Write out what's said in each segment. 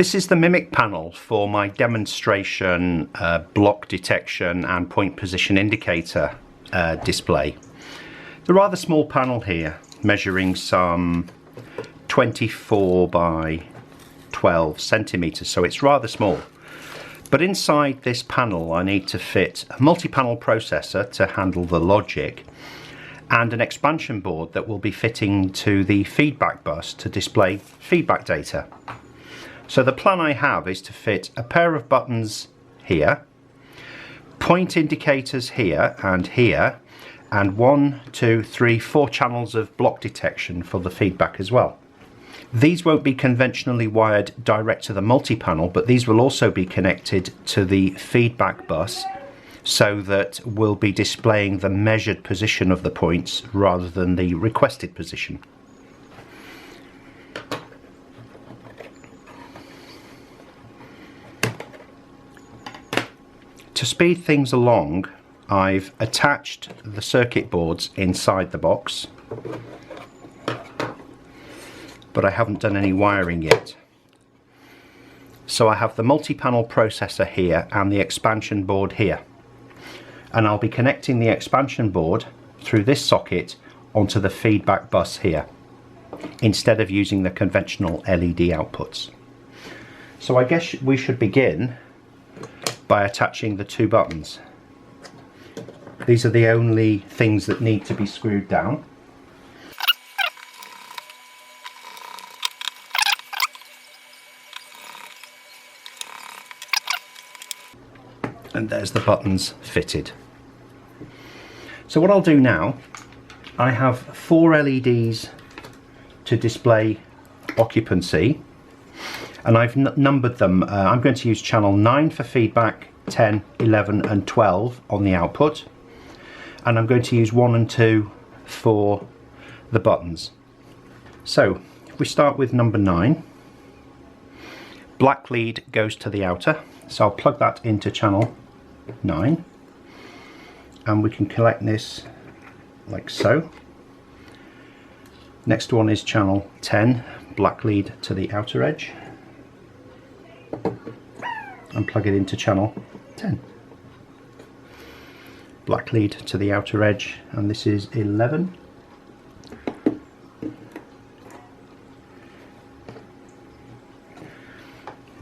This is the Mimic panel for my demonstration block detection and point position indicator display. The rather small panel here, measuring some 24 by 12 centimeters, so it's rather small. But inside this panel I need to fit a multi-panel processor to handle the logic and an expansion board that will be fitting to the feedback bus to display feedback data. So the plan I have is to fit a pair of buttons here, point indicators here, and 1, 2, 3, 4 channels of block detection for the feedback as well. These won't be conventionally wired direct to the multi-panel, but these will also be connected to the feedback bus so that we'll be displaying the measured position of the points rather than the requested position. To speed things along, I've attached the circuit boards inside the box, but I haven't done any wiring yet. So I have the multi-panel processor here and the expansion board here, and I'll be connecting the expansion board through this socket onto the feedback bus here instead of using the conventional LED outputs. So I guess we should begin by attaching the 2 buttons. These are the only things that need to be screwed down. And there's the buttons fitted. So what I'll do now, I have 4 LEDs to display occupancy, and I've numbered them. I'm going to use channel 9 for feedback, 10, 11 and 12 on the output, and I'm going to use 1 and 2 for the buttons. So if we start with number 9, black lead goes to the outer, so I'll plug that into channel 9 and we can collect this like so. Next one is channel 10, black lead to the outer edge, and plug it into channel 10. Black lead to the outer edge, and this is 11.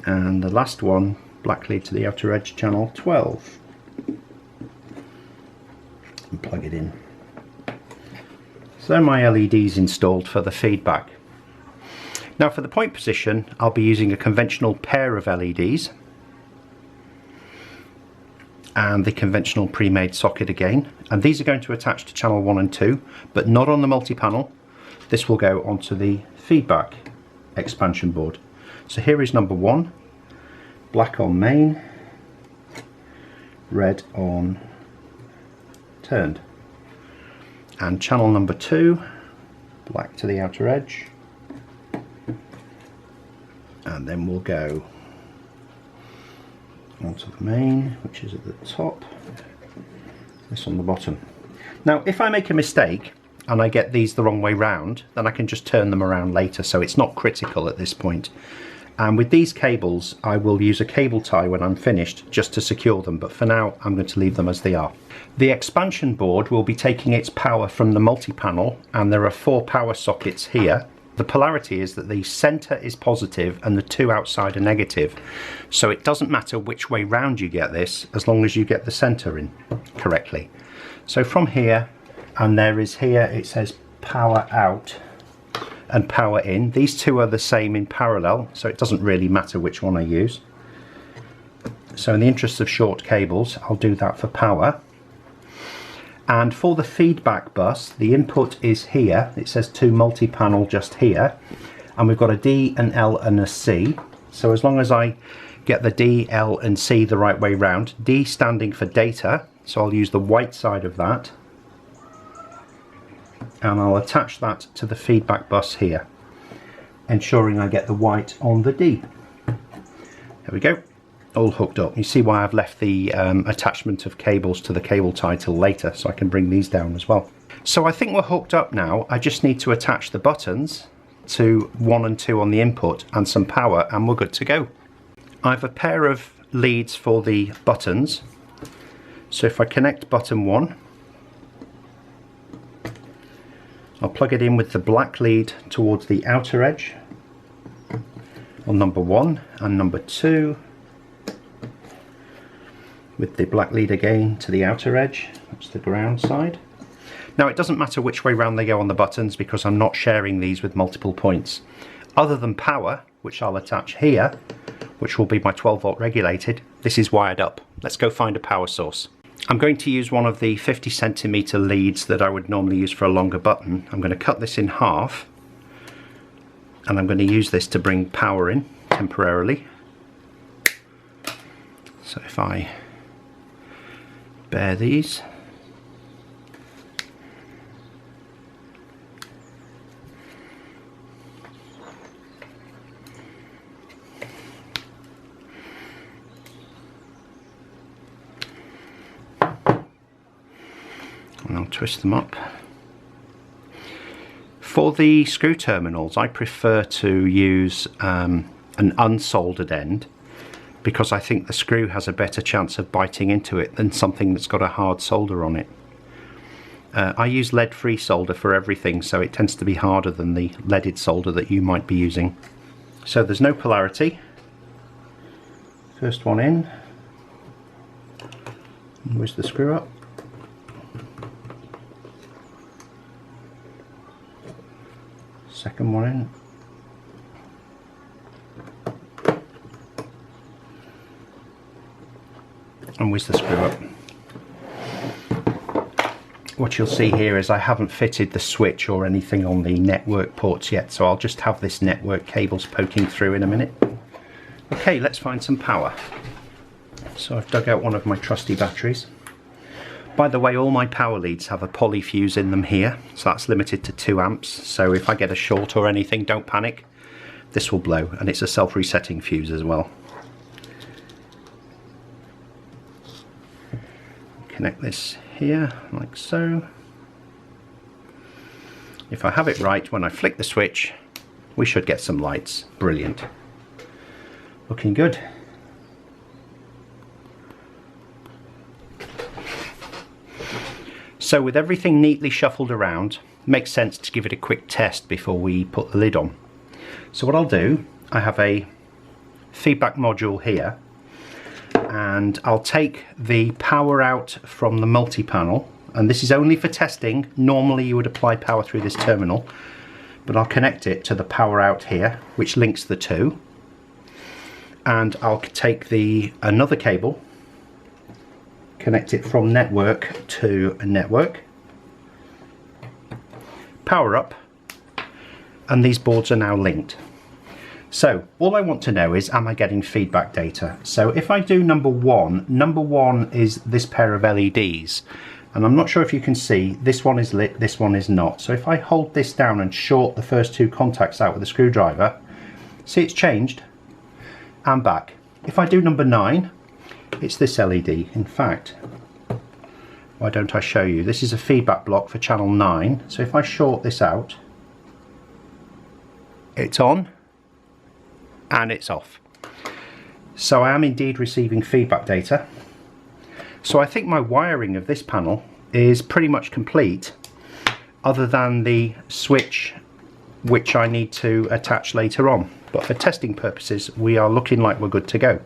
And the last one, black lead to the outer edge, channel 12. And plug it in. So my LED's installed for the feedback. Now for the point position, I'll be using a conventional pair of LEDs and the conventional pre-made socket again, and these are going to attach to channel 1 and 2, but not on the multi-panel. This will go onto the feedback expansion board. So here is number 1, black on main, red on turned, and channel number 2, black to the outer edge, and then we'll go onto the main, which is at the top, this on the bottom. Now if I make a mistake and I get these the wrong way round, then I can just turn them around later, so it's not critical at this point. And with these cables I will use a cable tie when I'm finished just to secure them, but for now I'm going to leave them as they are. The expansion board will be taking its power from the multi-panel, and there are 4 power sockets here. The polarity is that the center is positive and the 2 outside are negative, so it doesn't matter which way round you get this as long as you get the center in correctly. So from here, and there is here, it says power out and power in. These 2 are the same in parallel, so it doesn't really matter which one I use. So in the interest of short cables, I'll do that for power. And for the feedback bus, the input is here. It says 2 multi-panel just here, and we've got a D, an L and a C. So as long as I get the D, L and C the right way round, D standing for data, so I'll use the white side of that, and I'll attach that to the feedback bus here, ensuring I get the white on the D. There we go, all hooked up. You see why I've left the attachment of cables to the cable tie till later, so I can bring these down as well. So I think we're hooked up now. I just need to attach the buttons to 1 and 2 on the input and some power, and we're good to go. I have a pair of leads for the buttons. So if I connect button 1, I'll plug it in with the black lead towards the outer edge on number 1, and number 2 with the black lead again to the outer edge. That's the ground side. Now it doesn't matter which way round they go on the buttons because I'm not sharing these with multiple points. Other than power, which I'll attach here, which will be my 12 volt regulated, this is wired up. Let's go find a power source. I'm going to use one of the 50 centimeter leads that I would normally use for a longer button. I'm going to cut this in half, and I'm going to use this to bring power in temporarily. So if I bare these, and I'll twist them up. For the screw terminals, I prefer to use an unsoldered end because I think the screw has a better chance of biting into it than something that's got a hard solder on it. I use lead-free solder for everything, so it tends to be harder than the leaded solder that you might be using. So there's no polarity. First one in. And where's the screw up? Second one in. And with the screw up. What you'll see here is I haven't fitted the switch or anything on the network ports yet, so I'll just have this network cables poking through in a minute. Okay, let's find some power. So I've dug out one of my trusty batteries. By the way, all my power leads have a poly fuse in them here, so that's limited to 2 amps, so if I get a short or anything, don't panic. This will blow, and it's a self-resetting fuse as well. Connect this here, like so. If I have it right, when I flick the switch, we should get some lights. Brilliant. Looking good. So with everything neatly shuffled around, it makes sense to give it a quick test before we put the lid on. So what I'll do, I have a feedback module here, and I'll take the power out from the multi-panel, and this is only for testing. Normally you would apply power through this terminal, but I'll connect it to the power out here, which links the two, and I'll take another cable, connect it from network to a network, power up, and these boards are now linked. So all I want to know is, am I getting feedback data? So if I do number one is this pair of LEDs, and I'm not sure if you can see, this one is lit, this one is not. So if I hold this down and short the first 2 contacts out with a screwdriver, see it's changed and back. If I do number 9, it's this LED. In fact, why don't I show you? This is a feedback block for channel 9. So if I short this out, it's on and it's off. So I am indeed receiving feedback data. So I think my wiring of this panel is pretty much complete, other than the switch which I need to attach later on. But for testing purposes, we are looking like we're good to go.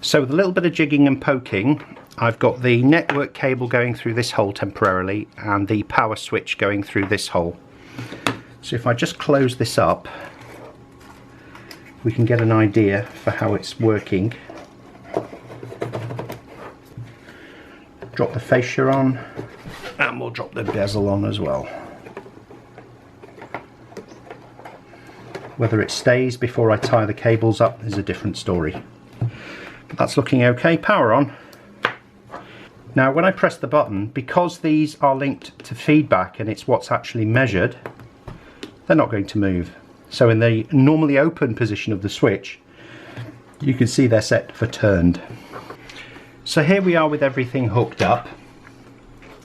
So with a little bit of jigging and poking, I've got the network cable going through this hole temporarily and the power switch going through this hole. So if I just close this up, we can get an idea for how it's working. Drop the fascia on, and we'll drop the bezel on as well. Whether it stays before I tie the cables up is a different story. But that's looking okay. Power on. Now when I press the button, because these are linked to feedback and it's what's actually measured, they're not going to move. So in the normally open position of the switch, you can see they're set for turned. So here we are with everything hooked up.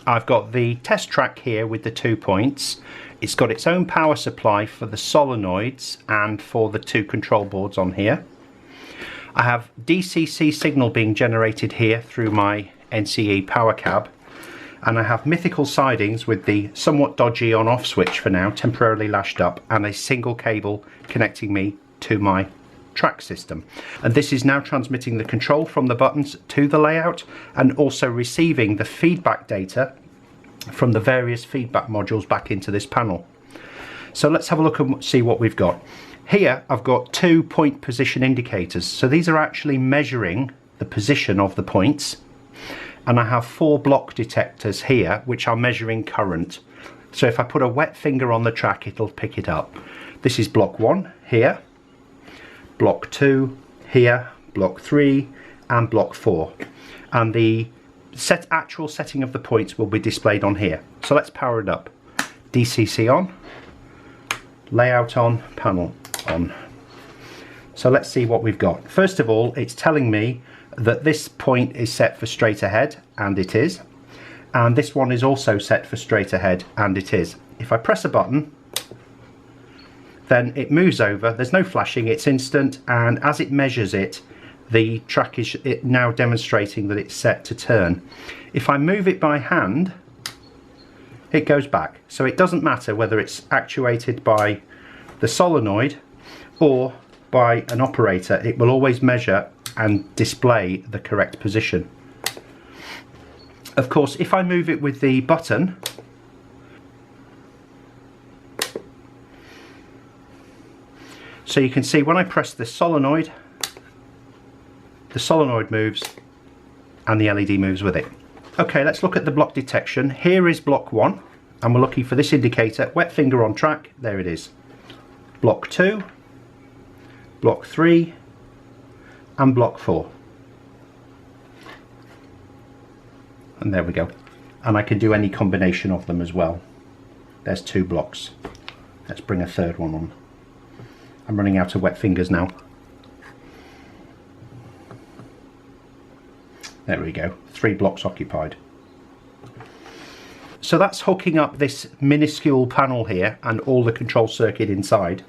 I've got the test track here with the 2 points. It's got its own power supply for the solenoids and for the 2 control boards on here. I have DCC signal being generated here through my NCE power cab, and I have Mythical Sidings with the somewhat dodgy on-off switch for now, temporarily lashed up, and a single cable connecting me to my track system. And this is now transmitting the control from the buttons to the layout and also receiving the feedback data from the various feedback modules back into this panel. So let's have a look and see what we've got. Here I've got 2 point position indicators. So these are actually measuring the position of the points, and I have 4 block detectors here which are measuring current. So if I put a wet finger on the track, it'll pick it up. This is block 1 here, block 2 here, block 3 and block 4, and the actual setting of the points will be displayed on here. So let's power it up. DCC on, layout on, panel on. So let's see what we've got. First of all, it's telling me that this point is set for straight ahead, and it is, and this one is also set for straight ahead, and it is. If I press a button, then it moves over. There's no flashing, it's instant, and as it measures it, the track is now demonstrating that it's set to turn. If I move it by hand, it goes back. So it doesn't matter whether it's actuated by the solenoid or by an operator, it will always measure and display the correct position. Of course, if I move it with the button, so you can see when I press the solenoid moves and the LED moves with it. Okay, let's look at the block detection. Here is block 1, and we're looking for this indicator, wet finger on track, there it is. Block 2, block 3 and block 4. And there we go. And I can do any combination of them as well. There's 2 blocks. Let's bring a third one on. I'm running out of wet fingers now. There we go, 3 blocks occupied. So that's hooking up this minuscule panel here and all the control circuit inside.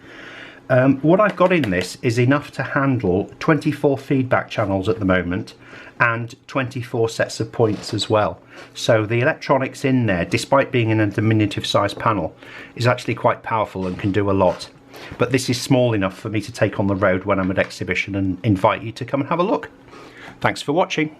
What I've got in this is enough to handle 24 feedback channels at the moment and 24 sets of points as well. So the electronics in there, despite being in a diminutive size panel, is actually quite powerful and can do a lot. But this is small enough for me to take on the road when I'm at exhibition and invite you to come and have a look. Thanks for watching.